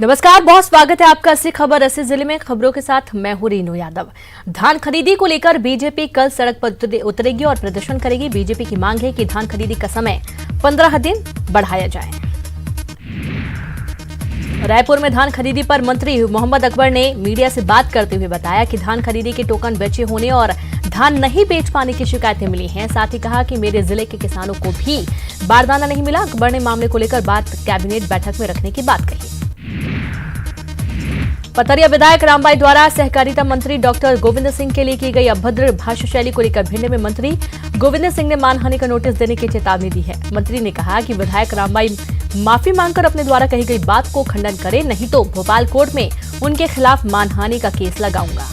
नमस्कार, बहुत स्वागत है आपका अस्सी खबर अस्सी जिले में। खबरों के साथ मैं हूं रीनू यादव। धान खरीदी को लेकर बीजेपी कल सड़क पर उतरेगी और प्रदर्शन करेगी। बीजेपी की मांग है कि धान खरीदी का समय 15 दिन बढ़ाया जाए। रायपुर में धान खरीदी पर मंत्री मोहम्मद अकबर ने मीडिया से बात करते हुए बताया कि धान खरीदी के टोकन बेचे होने और धान नहीं बेच पाने की शिकायतें मिली हैं। साथ ही कहा कि मेरे जिले के किसानों को भी बारदाना नहीं मिला। अकबर ने मामले को लेकर बात कैबिनेट बैठक में रखने की बात कही। पथरिया विधायक रामबाई द्वारा सहकारिता मंत्री डॉक्टर गोविंद सिंह के लिए की गई अभद्र भाषा शैली को लेकर भिंड में मंत्री गोविंद सिंह ने मानहानि का नोटिस देने की चेतावनी दी है। मंत्री ने कहा कि विधायक रामबाई माफी मांगकर अपने द्वारा कही गई बात को खंडन करें, नहीं तो भोपाल कोर्ट में उनके खिलाफ मानहानि का केस लगाऊंगा।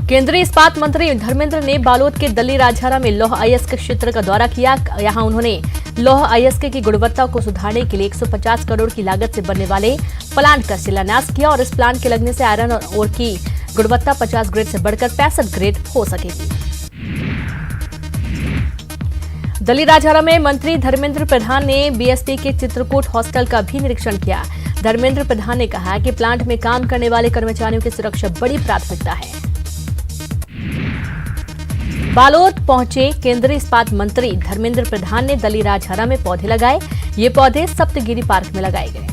केंद्रीय इस्पात मंत्री धर्मेंद्र ने बालोद के दल्ली राजहरा में लौह अयस्क क्षेत्र का दौरा किया। यहां उन्होंने लौह अयस्क की गुणवत्ता को सुधारने के लिए 150 करोड़ की लागत से बनने वाले प्लांट का शिलान्यास किया और इस प्लांट के लगने से आयरन और की गुणवत्ता 50 ग्रेड से बढ़कर 65 ग्रेड हो सकेगी। दल्ली राजहरा में मंत्री धर्मेंद्र प्रधान ने बीएसपी के चित्रकूट हॉस्टल का भी निरीक्षण किया। धर्मेंद्र प्रधान ने कहा कि प्लांट में काम करने वाले कर्मचारियों की सुरक्षा बड़ी प्राथमिकता है। बालोद पहुंचे केंद्रीय इस्पात मंत्री धर्मेंद्र प्रधान ने दल्ली राजहरा में पौधे लगाए। ये पौधे सप्तगिरी पार्क में लगाए गए।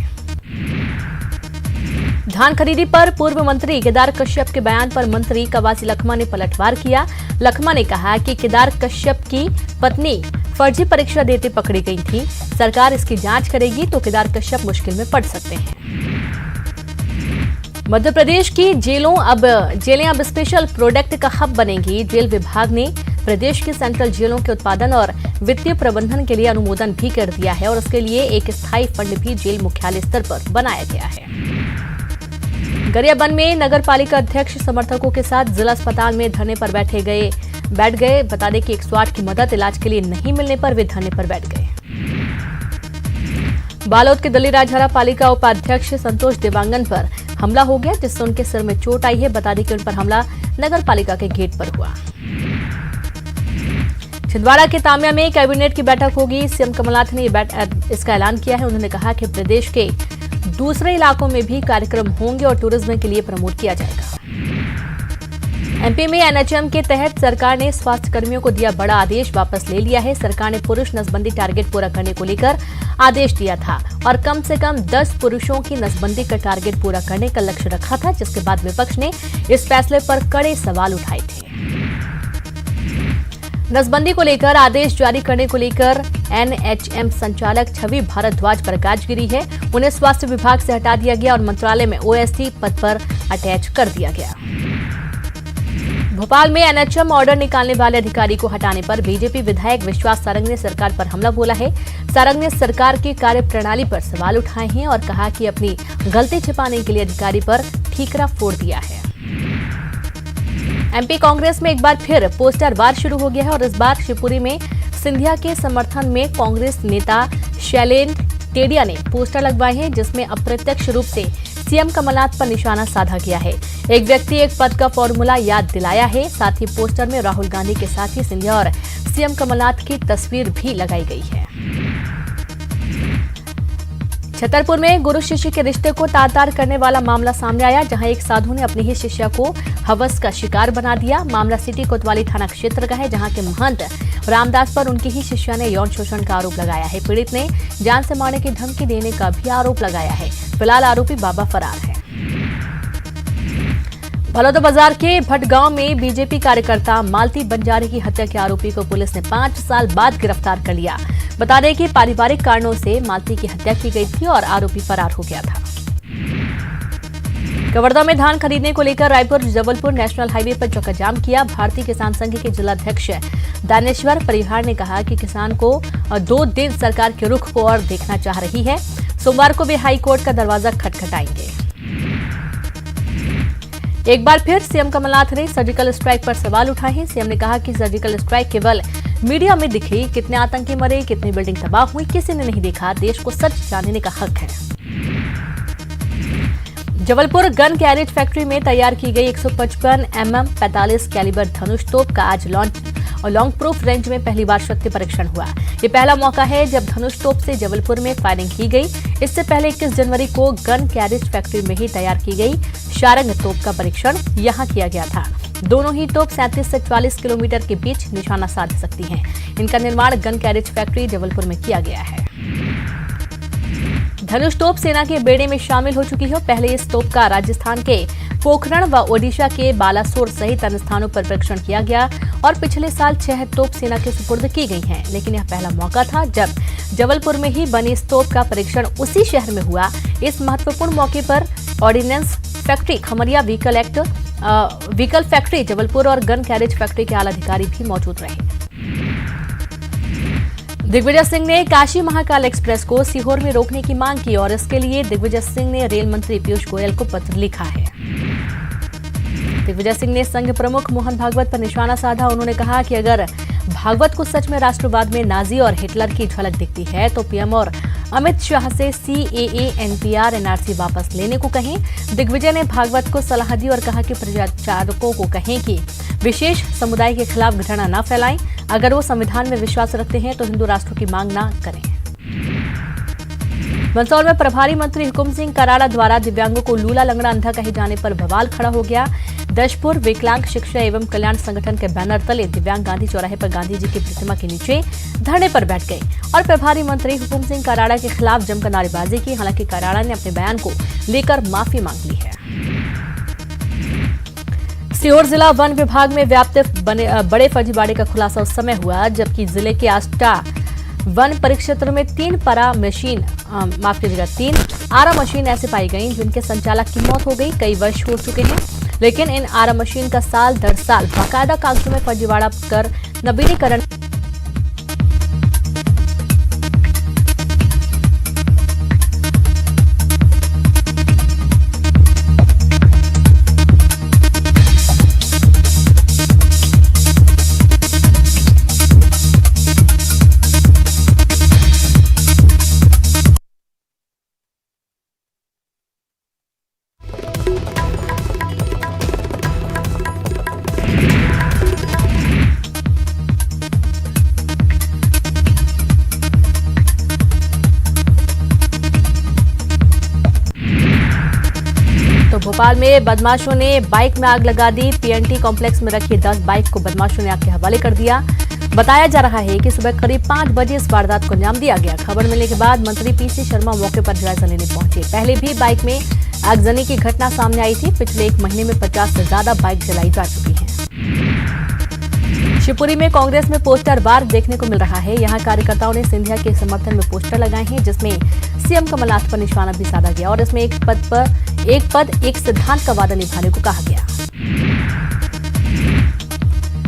धान खरीदी पर पूर्व मंत्री केदार कश्यप के बयान पर मंत्री कवासी लखमा ने पलटवार किया। लखमा ने कहा कि केदार कश्यप की पत्नी फर्जी परीक्षा देते पकड़ी गई थी। सरकार इसकी जांच करेगी तो केदार कश्यप मुश्किल में पड़ सकते हैं। मध्य प्रदेश की जेलें अब स्पेशल प्रोडक्ट का हब बनेंगी। जेल विभाग ने प्रदेश की सेंट्रल जेलों के उत्पादन और वित्तीय प्रबंधन के लिए अनुमोदन भी कर दिया है और उसके लिए एक स्थायी फंड भी जेल मुख्यालय स्तर पर बनाया गया है। गरियाबंद में नगर पालिका अध्यक्ष समर्थकों के साथ जिला अस्पताल में धरने पर बैठ गए। बता दें कि 108 की मदद इलाज के लिए नहीं मिलने पर वे धरने पर बैठ गए। बालोद के दल्ली राजहरा पालिका उपाध्यक्ष संतोष देवांगन पर हमला हो गया, जिससे उनके सिर में चोट आई है। बता दें कि उन पर हमला नगर पालिका के गेट पर हुआ। छिंदवाड़ा के तामिया में कैबिनेट की बैठक होगी। सीएम कमलनाथ ने इसका ऐलान किया है। उन्होंने कहा कि प्रदेश के दूसरे इलाकों में भी कार्यक्रम होंगे और टूरिज्म के लिए प्रमोट किया जाएगा। एमपी में एनएचएम के तहत सरकार ने स्वास्थ्य कर्मियों को दिया बड़ा आदेश, वापस ले लिया है। सरकार ने पुरुष नसबंदी टारगेट पूरा करने को लेकर आदेश दिया था और कम से कम 10 पुरुषों की नसबंदी का टारगेट पूरा करने का लक्ष्य रखा था, जिसके बाद विपक्ष ने इस फैसले पर कड़े सवाल उठाए थे। नसबंदी को लेकर आदेश जारी करने को लेकर एनएचएम संचालक छवि भारद्वाज पर गाज गिरी है। उन्हें स्वास्थ्य विभाग से हटा दिया गया और मंत्रालय में ओएसडी पद पर अटैच कर दिया गया। भोपाल में एनएचएम ऑर्डर निकालने वाले अधिकारी को हटाने पर बीजेपी विधायक विश्वास सारंग ने सरकार पर हमला बोला है। सारंग ने सरकार की कार्यप्रणाली पर सवाल उठाए हैं और कहा कि अपनी गलती छिपाने के लिए अधिकारी पर ठीकरा फोड़ दिया है। एमपी कांग्रेस में एक बार फिर पोस्टर वार शुरू हो गया है और इस बार शिवपुरी में सिंधिया के समर्थन में कांग्रेस नेता शैलेंद्र टेडिया ने पोस्टर लगवाए हैं, जिसमें अप्रत्यक्ष रूप से सीएम कमलनाथ पर निशाना साधा गया है। एक व्यक्ति एक पद का फॉर्मूला याद दिलाया है। साथ ही पोस्टर में राहुल गांधी के साथ ही सिंधिया और सीएम कमलनाथ की तस्वीर भी लगाई गई है। छतरपुर में गुरु शिष्य के रिश्ते को तार-तार करने वाला मामला सामने आया, जहां एक साधु ने अपनी ही शिष्या को हवस का शिकार बना दिया। मामला सिटी कोतवाली थाना क्षेत्र का है, जहां के महंत रामदास पर उनकी ही शिष्या ने यौन शोषण का आरोप लगाया है। पीड़ित ने जान से मारने की धमकी देने का भी आरोप लगाया है। फिलहाल आरोपी बाबा फरार है। बलौदा बाजार के भटगांव में बीजेपी कार्यकर्ता मालती बंजारे की हत्या के आरोपी को पुलिस ने 5 साल बाद गिरफ्तार कर लिया। बता दें कि पारिवारिक कारणों से मालती की हत्या की गई थी और आरोपी फरार हो गया था। कवर्धा में धान खरीदने को लेकर रायपुर जबलपुर नेशनल हाईवे पर चक्काजाम किया। भारतीय किसान संघ के जिलाध्यक्ष दानेश्वर परिहार ने कहा कि किसान को 2 दिन सरकार के रुख को और देखना चाह रही है। सोमवार को वे हाई कोर्ट का दरवाजा खटखटाएंगे। एक बार फिर सीएम कमलनाथ ने सर्जिकल स्ट्राइक पर सवाल उठाए हैं। सीएम ने कहा कि सर्जिकल स्ट्राइक केवल मीडिया में दिखी, कितने आतंकी मरे, कितनी बिल्डिंग तबाह हुई, किसी ने नहीं देखा। देश को सच जानने का हक है। जबलपुर गन कैरेज फैक्ट्री में तैयार की गई 155 mm 45 कैलिबर धनुष तोप का आज और लॉन्ग प्रूफ रेंज में पहली बार शक्ति परीक्षण हुआ। ये पहला मौका है जब धनुष तोप से जबलपुर में फायरिंग की गई। इससे पहले 21 जनवरी को गन कैरेज फैक्ट्री में ही तैयार की गई शारंग तोप का परीक्षण यहां किया गया था। दोनों ही तोप 37 से 44 किलोमीटर के बीच निशाना साध सकती हैं। इनका निर्माण गन कैरेज फैक्ट्री जबलपुर में किया गया है। धनुष तोप सेना के बेड़े में शामिल हो चुकी है। पहले इस तोप का राजस्थान के पोखरण व ओडिशा के बालासोर सहित अन्य स्थानों पर परीक्षण किया गया और पिछले साल 6 तोप सेना के सुपुर्द की गई हैं। लेकिन यह पहला मौका था जब जबलपुर में ही बनी इस तोप का परीक्षण उसी शहर में हुआ। इस महत्वपूर्ण मौके पर ordnance factory Khamaria vehicle factory Jabalpur और गन कैरेज फैक्ट्री के आला अधिकारी भी मौजूद रहे। दिग्विजय सिंह ने काशी महाकाल एक्सप्रेस को सीहोर में रोकने की मांग की और इसके लिए दिग्विजय सिंह ने रेल मंत्री पीयूष गोयल को पत्र लिखा है। दिग्विजय सिंह ने संघ प्रमुख मोहन भागवत पर निशाना साधा। उन्होंने कहा कि अगर भागवत को सच में राष्ट्रवाद में नाजी और हिटलर की झलक दिखती है तो पीएम और अमित शाह से सीएए, एनपीआर, एनआरसी वापस लेने को कहें। दिग्विजय ने भागवत को सलाह दी और कहा कि प्रचारकों को कहें कि विशेष समुदाय के खिलाफ घृणा न फैलाएं। अगर वो संविधान में विश्वास रखते हैं तो हिंदू राष्ट्र की मांग न करें। मंदसौर में प्रभारी मंत्री हुकुम सिंह कराड़ा द्वारा दिव्यांगों को लूला लंगड़ा अंधा कहे जाने पर बवाल खड़ा हो गया। दशपुर विकलांग शिक्षा एवं कल्याण संगठन के बैनर तले दिव्यांग गांधी चौराहे पर गांधी जी की प्रतिमा के नीचे धरने पर बैठ गए और प्रभारी मंत्री हुकुम सिंह कराड़ा के खिलाफ जमकर नारेबाजी की। हालांकि कराड़ा ने अपने बयान को लेकर माफी मांग ली है। सीहोर जिला वन विभाग में व्याप्त बड़े फर्जीवाड़े का खुलासा उस समय हुआ जबकि जिले के आष्टा वन परिक्षेत्र में 3 आरा मशीन ऐसे पाई गई जिनके संचालक की मौत हो गई। कई वर्ष हो चुके हैं लेकिन इन आरा मशीन का साल दर साल बाकायदा कागजों में फर्जीवाड़ा कर नवीनीकरण भोपाल में बदमाशों ने बाइक में आग लगा दी। पीएनटी कॉम्प्लेक्स में रखी 10 बाइक को बदमाशों ने आग के हवाले कर दिया। बताया जा रहा है कि सुबह करीब 5 बजे इस वारदात को अंजाम दिया गया। खबर मिलने के बाद मंत्री पीसी शर्मा मौके पर जायजा लेने पहुंचे। पहले भी बाइक में आगजनी की घटना सामने आई थी। पिछले 1 महीने में 50 से ज्यादा बाइक जलाई जा चुकी है। शिवपुरी में कांग्रेस में पोस्टर वार देखने को मिल रहा है। यहां कार्यकर्ताओं ने सिंधिया के समर्थन में पोस्टर लगाए हैं जिसमें सीएम कमलनाथ पर निशाना भी साधा गया और इसमें एक पद एक सिद्धांत का वादा निभाने को कहा गया।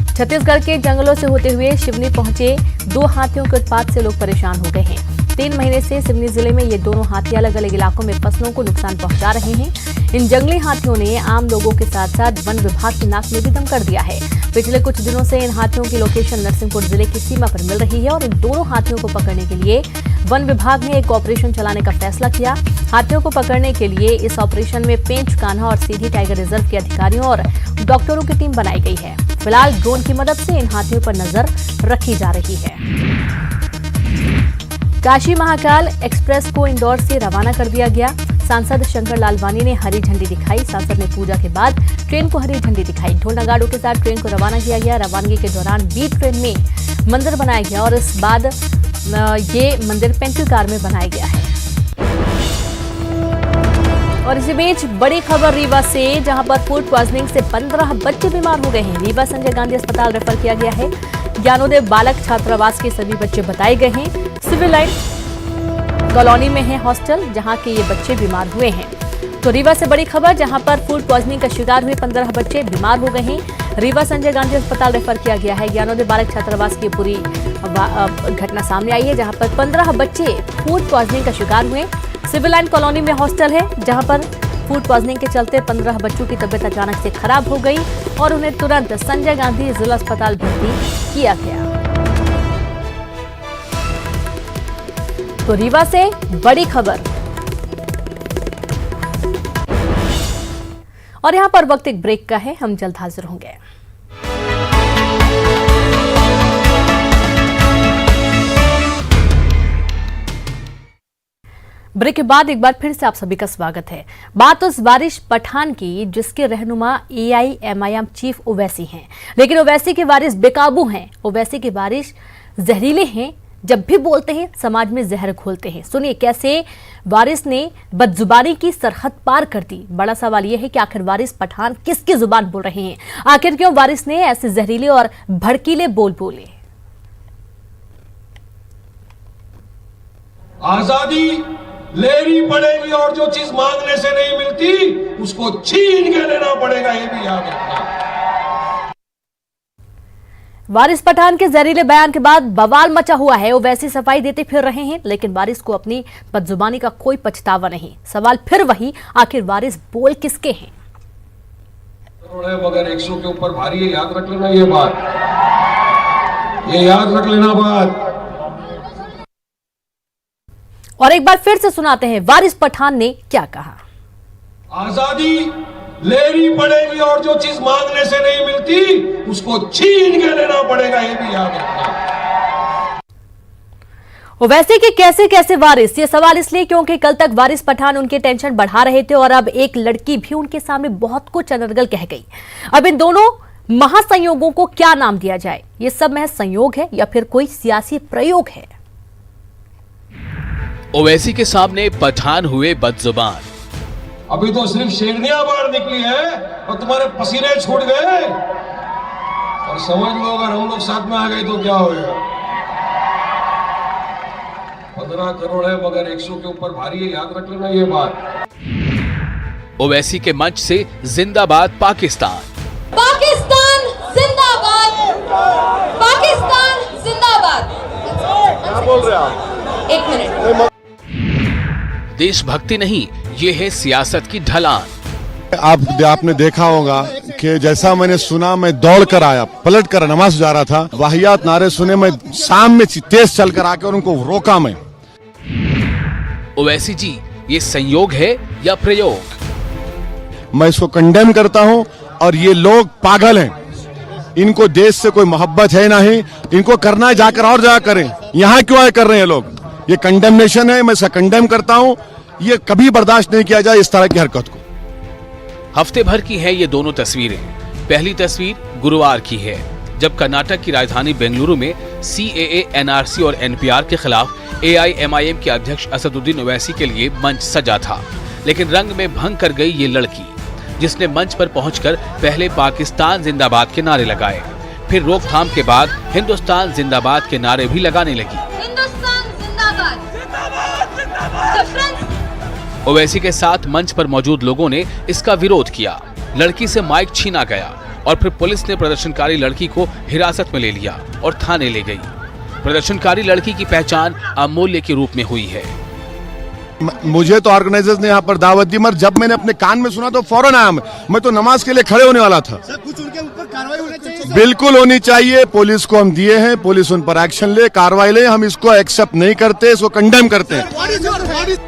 छत्तीसगढ़ के जंगलों से होते हुए सिवनी पहुंचे 2 हाथियों के उत्पात से लोग परेशान हो गए हैं। 3 महीने से सिवनी जिले में ये दोनों हाथी अलग अलग इलाकों में फसलों को नुकसान पहुंचा रहे हैं। इन जंगली हाथियों ने आम लोगों के साथ साथ वन विभाग की नाक में भी दम कर दिया है। पिछले कुछ दिनों से इन हाथियों की लोकेशन नरसिंहपुर जिले की सीमा पर मिल रही है और इन दोनों हाथियों को पकड़ने के लिए वन विभाग ने एक ऑपरेशन चलाने का फैसला किया। हाथियों को पकड़ने के लिए इस ऑपरेशन में पेंच, कान्हा और सीधी टाइगर रिजर्व के अधिकारियों और डॉक्टरों की टीम बनाई गई है। फिलहाल ड्रोन की मदद से इन हाथियों पर नजर रखी जा रही है। काशी महाकाल एक्सप्रेस को इंदौर से रवाना कर दिया गया। सांसद शंकर लालवानी ने हरी झंडी दिखाई। सांसद ने पूजा के बाद ट्रेन को हरी झंडी दिखाई। ढोल नगाड़ों के साथ ट्रेन को रवाना किया गया। रवानगी के दौरान बी ट्रेन में मंदिर बनाया गया और इस बाद ये मंदिर पेंट्री कार में बनाया गया है। और इसी बीच बड़ी खबर रीवा से, जहां पर फूड पॉइजनिंग से 15 बच्चे बीमार हो गए हैं। रीवा संजय गांधी अस्पताल रेफर किया गया है। ज्ञानोदय बालक छात्रावास के सभी बच्चे बताए गए हैं। सिविल लाइन कॉलोनी में है हॉस्टल जहां के ये बच्चे बीमार हुए हैं। तो रीवा से बड़ी खबर, जहां पर फूड पॉइजनिंग का शिकार हुए 15 बच्चे बीमार हो गए हैं। रीवा संजय गांधी अस्पताल रेफर किया गया है। ज्ञानोदय बालक छात्रावास की पूरी घटना सामने आई है जहां पर 15 बच्चे फूड पॉइजनिंग का शिकार हुए। सिविल लाइन कॉलोनी में हॉस्टल है जहां पर फूड पॉइजनिंग के चलते 15 बच्चों की तबीयत अचानक से खराब हो गई और उन्हें तुरंत संजय गांधी जिला अस्पताल भर्ती किया गया। तो रीवा से बड़ी खबर। और यहां पर वक्त एक ब्रेक का है, हम जल्द हाजिर होंगे। ब्रेक के बाद एक बार फिर से आप सभी का स्वागत है। बात उस वारिस पठान की जिसके रहनुमा AIMIM चीफ ओवैसी हैं, लेकिन ओवैसी के वारिस बेकाबू हैं। ओवैसी के वारिस जहरीले हैं, जब भी बोलते हैं समाज में जहर घोलते हैं। सुनिए कैसे वारिस ने बदजुबानी की सरहद पार कर दी। बड़ा सवाल यह है कि आखिर वारिस पठान किसकी जुबान बोल रहे हैं, आखिर क्यों वारिस ने ऐसे जहरीले और भड़कीले बोल बोले। आजादी लेनी पड़ेगी और जो चीज मांगने से नहीं मिलती उसको छीन के लेना पड़ेगा, ये भी याद रखना। वारिस पठान के जहरीले बयान के बाद बवाल मचा हुआ है। वो वैसी सफाई देते फिर रहे हैं, लेकिन वारिस को अपनी बदजुबानी का कोई पछतावा नहीं। सवाल फिर वही, आखिर वारिस बोल किसके हैं। मगर 100 के ऊपर भारी है, याद रख लेना ये बात, ये याद रख लेना बात। और एक बार फिर से सुनाते हैं वारिस पठान ने क्या कहा। आजादी लेनी पड़ेगी और जो चीज मांगने से नहीं मिलती उसको छीन के लेना पड़ेगा, ये भी याद रखना। वैसे कि कैसे कैसे वारिस, ये सवाल इसलिए क्योंकि कल तक वारिस पठान उनके टेंशन बढ़ा रहे थे और अब एक लड़की भी उनके सामने बहुत कुछ अनर्गल कह गई। अब इन दोनों महासंयोगों को क्या नाम दिया जाए, ये सब महज संयोग है या फिर कोई सियासी प्रयोग है। ओवैसी के सामने पठान हुए बदजुबान। अभी तो सिर्फ शेरनियां बाहर निकली है और तुम्हारे पसीने छूट गए, और समझ लो अगर हम लोग साथ में आ गए तो क्या होगा। 15 करोड़ है मगर 100 के ऊपर भारी है, याद रख लेना ये बात। ओवैसी के मंच से जिंदाबाद पाकिस्तान, पाकिस्तान जिंदाबाद, पाकिस्तान जिंदाबाद। क्या बोल रहे आप? एक मिनट। देशभक्ति नहीं, ये है सियासत की ढलान। आपने देखा होगा कि जैसा मैंने सुना, मैं दौड़ कर आया, पलट कर नमाज जा रहा था, वाहियात नारे सुने, मैं सामने तेज चल कर आकर उनको रोका। मैं ओवैसी जी, ये संयोग है या प्रयोग? मैं इसको कंडेम करता हूं और ये लोग पागल हैं। इनको देश से कोई मोहब्बत है नहीं, इनको करना है जाकर और जगह करें, यहाँ क्यों आए कर रहे हैं लोग। ये कंडेमनेशन है, मैं इसका कंडेम करता हूं। ये कभी बर्दाश्त नहीं किया जाए इस तरह की हरकत को। हफ्ते भर की है ये दोनों तस्वीरें। पहली तस्वीर गुरुवार की है, जब कर्नाटक की राजधानी बेंगलुरु में CAA, NRC और NPR के खिलाफ AIMIM के अध्यक्ष असदुद्दीन ओवैसी के लिए मंच सजा था। लेकिन रंग में भंग कर गई ये लड़की, जिसने मंच पर पहुंचकर पहले पाकिस्तान जिंदाबाद के नारे लगाए, फिर रोकथाम के बाद हिंदुस्तान जिंदाबाद के नारे भी लगाने लगी। ओवैसी के साथ मंच पर मौजूद लोगों ने इसका विरोध किया। लड़की से माइक छीना गया और फिर पुलिस ने प्रदर्शनकारी लड़की को हिरासत में ले लिया और थाने ले गई। प्रदर्शनकारी लड़की की पहचान अमूल्य के रूप में हुई है। मुझे तो ऑर्गेनाइजर्स ने यहाँ पर दावत दी, मगर जब मैंने अपने कान में सुना तो फौरन आया। मैं तो नमाज के लिए खड़े होने वाला था। कुछ उनके ऊपर कार्रवाई होनी चाहिए। बिल्कुल होनी चाहिए। पुलिस को हम दिए हैं, पुलिस उन पर एक्शन ले, कार्रवाई ले। हम इसको एक्सेप्ट नहीं करते, इसको कंडेम करते हैं।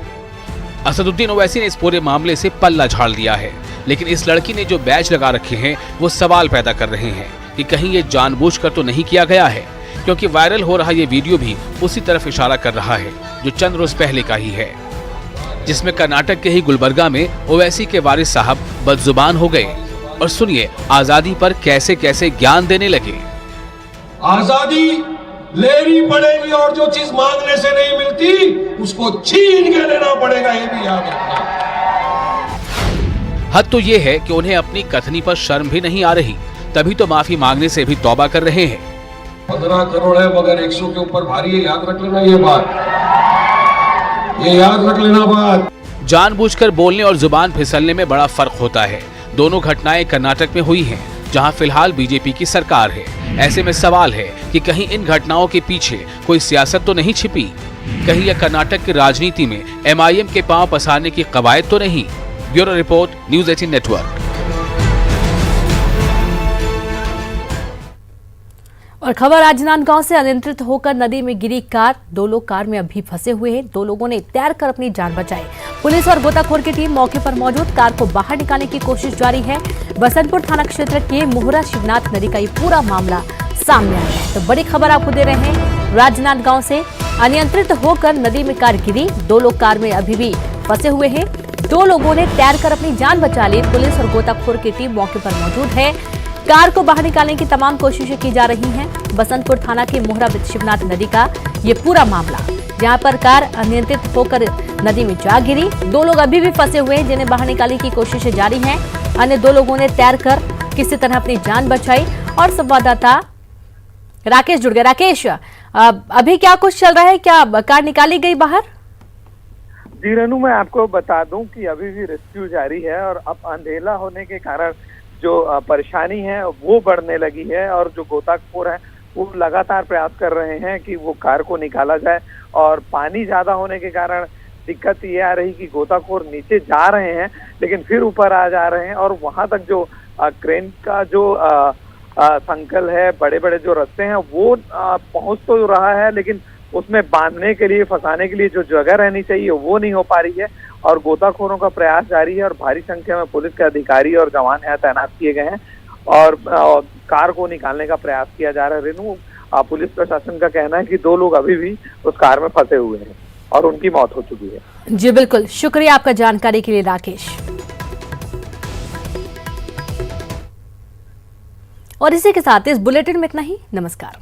असदुद्दीन ओवैसी ने इस पूरे मामले से पल्ला झाड़ दिया है, लेकिन इस लड़की ने जो बैज लगा रखे हैं वो सवाल पैदा कर रहे हैं कि कहीं ये जानबूझकर तो नहीं किया गया है, क्योंकि वायरल हो रहा ये वीडियो भी उसी तरफ इशारा कर रहा है जो चंद रोज पहले का ही है, जिसमें कर्नाटक के ही गुलबर्गा में ओवैसी के वारिस साहब बदजुबान हो गए। और सुनिए आजादी पर कैसे कैसे ज्ञान देने लगे। आजादी लेनी पड़ेगी और जो चीज मांगने से नहीं मिलती उसको छीन के लेना पड़ेगा, ये भी याद रखना। हद तो ये है कि उन्हें अपनी कथनी पर शर्म भी नहीं आ रही, तभी तो माफी मांगने से भी तौबा कर रहे हैं। 15 करोड़ है मगर 100 के ऊपर भारी है, याद रख लेना ये बात, ये याद रख लेना बात। जानबूझकर बोलने और जुबान फिसलने में बड़ा फर्क होता है। दोनों घटनाएं कर्नाटक में हुई हैं, जहां फिलहाल बीजेपी की सरकार है। ऐसे में सवाल है कि कहीं इन घटनाओं के पीछे कोई सियासत तो नहीं छिपी, कहीं यह कर्नाटक की राजनीति में MIM के पांव पसारने की कवायद तो नहीं। Bureau report, news 18 network. और खबर राजनांदगांव से, अनियंत्रित होकर नदी में गिरी कार, 2 लोग कार में अभी फंसे हुए हैं। 2 लोगों ने तैरकर अपनी जान बचाई। पुलिस और गोताखोर की टीम मौके पर मौजूद, कार को बाहर निकालने की कोशिश जारी है। बसंतपुर थाना क्षेत्र के मोहरा शिवनाथ नदी का ये पूरा मामला सामने आया है। तो बड़ी खबर आपको दे रहे हैं राजनांदगांव से। अनियंत्रित होकर नदी में कार गिरी। 2 लोग कार में अभी भी फंसे हुए हैं। 2 लोगों ने तैरकर अपनी जान बचा ली। पुलिस और गोताखोर की टीम मौके पर मौजूद है। कार को बाहर निकालने की तमाम कोशिशें की जा रही हैं। बसंतपुर थाना की मोहरा शिवनाथ नदी का ये पूरा मामला, जहां पर कार अनियंत्रित होकर नदी में जा गिरी। 2 लोग अभी भी फंसे हुए हैं, जिन्हें बाहर निकालने की कोशिशें जारी हैं। अन्य 2 लोगों ने तैरकर किसी तरह अपनी जान बचाई। और संवाददाता राकेश जुड़ गए। राकेश, अभी क्या कुछ चल रहा है? क्या कार निकाली गई बाहर? जी रेनू, मैं आपको बता दूं कि अभी भी रेस्क्यू जारी है और अब अंधेला होने के कारण जो परेशानी है वो बढ़ने लगी है और जो गोताखोर है वो लगातार प्रयास कर रहे हैं कि वो कार को निकाला जाए। और पानी ज्यादा होने के कारण दिक्कत ये आ रही कि गोताखोर नीचे जा रहे हैं लेकिन फिर ऊपर आ जा रहे हैं और वहां तक जो क्रेन का जो संकल है, बड़े बड़े जो रास्ते हैं वो पहुंच तो रहा है लेकिन उसमें बांधने के लिए, फंसाने के लिए जो जगह रहनी चाहिए वो नहीं हो पा रही है। और गोताखोरों का प्रयास जारी है और भारी संख्या में पुलिस के अधिकारी और जवान यहाँ तैनात किए गए हैं और कार को निकालने का प्रयास किया जा रहा है। रेनू, पुलिस प्रशासन का कहना है कि 2 लोग अभी भी उस कार में फंसे हुए हैं और उनकी मौत हो चुकी है। जी बिल्कुल, शुक्रिया आपका जानकारी के लिए राकेश। और इसी के साथ इस बुलेटिन में इतना ही। नमस्कार।